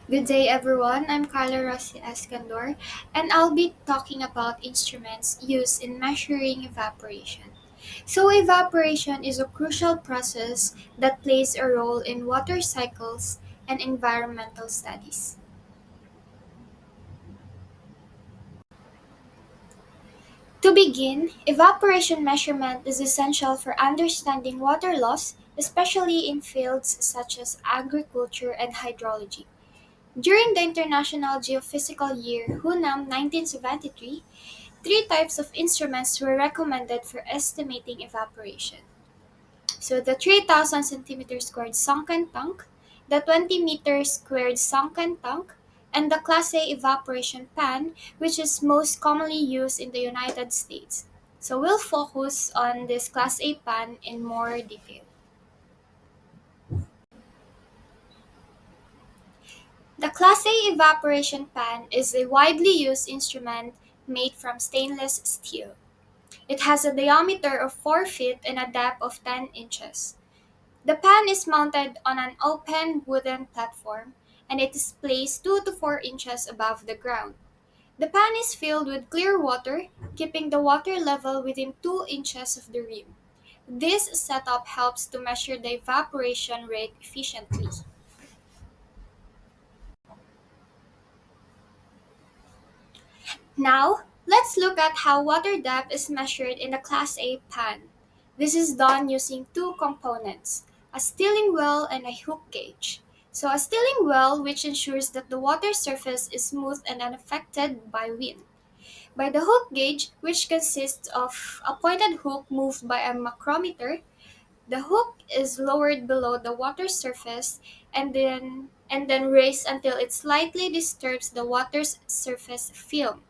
Good day, everyone. I'm Carla Rossi Escandor, and I'll be talking about instruments used in measuring evaporation. So, evaporation is a crucial process that plays a role in water cycles and environmental studies. To begin, evaporation measurement is essential for understanding water loss, especially in fields such as agriculture and hydrology. During the International Geophysical Year, HUNAM 1973, three types of instruments were recommended for estimating evaporation. So the 3,000 centimeter squared sunken tank, the 20-meter squared sunken tank, and the Class A evaporation pan, which is most commonly used in the United States. So we'll focus on this Class A pan in more detail. The Class A evaporation pan is a widely used instrument made from stainless steel. It has a diameter of 4 feet and a depth of 10 inches. The pan is mounted on an open wooden platform and it is placed 2 to 4 inches above the ground. The pan is filled with clear water, keeping the water level within 2 inches of the rim. This setup helps to measure the evaporation rate efficiently. Now, let's look at how water depth is measured in the Class A pan. This is done using two components, a stilling well and a hook gauge. So a stilling well which ensures that the water surface is smooth and unaffected by wind. By the hook gauge, which consists of a pointed hook moved by a macrometer, the hook is lowered below the water surface and then raised until it slightly disturbs the water's surface film.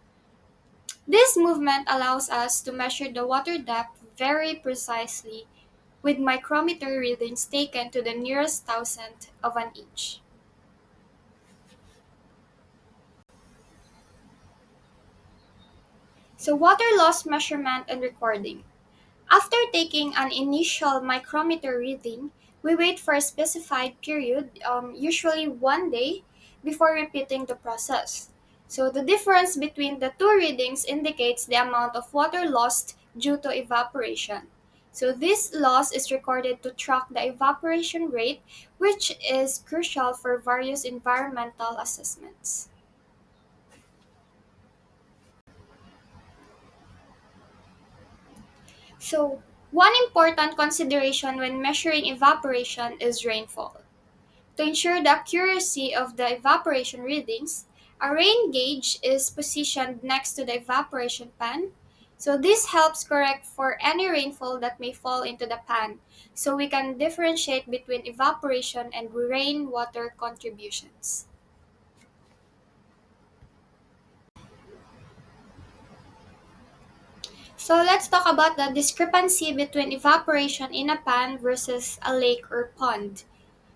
This movement allows us to measure the water depth very precisely with micrometer readings taken to the nearest thousandth of an inch. So, water loss measurement and recording. After taking an initial micrometer reading, we wait for a specified period, usually 1 day, before repeating the process. So the difference between the two readings indicates the amount of water lost due to evaporation. So this loss is recorded to track the evaporation rate, which is crucial for various environmental assessments. So one important consideration when measuring evaporation is rainfall. To ensure the accuracy of the evaporation readings, a rain gauge is positioned next to the evaporation pan. So this helps correct for any rainfall that may fall into the pan, so we can differentiate between evaporation and rainwater contributions. So let's talk about the discrepancy between evaporation in a pan versus a lake or pond.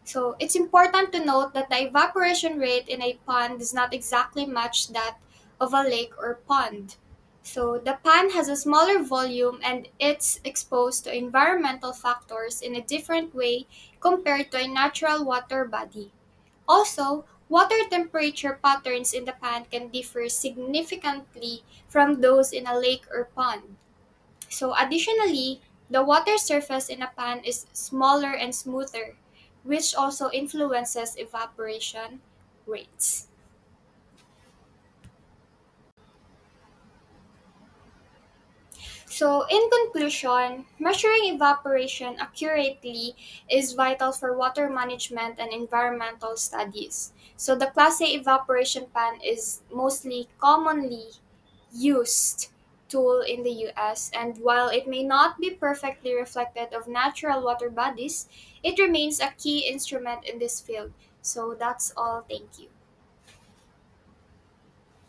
So it's important to note that the evaporation rate in a pond does not exactly match that of a lake or pond. So the pan has a smaller volume and it's exposed to environmental factors in a different way compared to a natural water body. Also, water temperature patterns in the pan can differ significantly from those in a lake or pond. So additionally, the water surface in a pan is smaller and smoother, which also influences evaporation rates. So, in conclusion, measuring evaporation accurately is vital for water management and environmental studies. So, the Class A evaporation pan is mostly commonly used tool in the US, and while it may not be perfectly reflected of natural water bodies, it remains a key instrument in this field. So that's all. Thank you.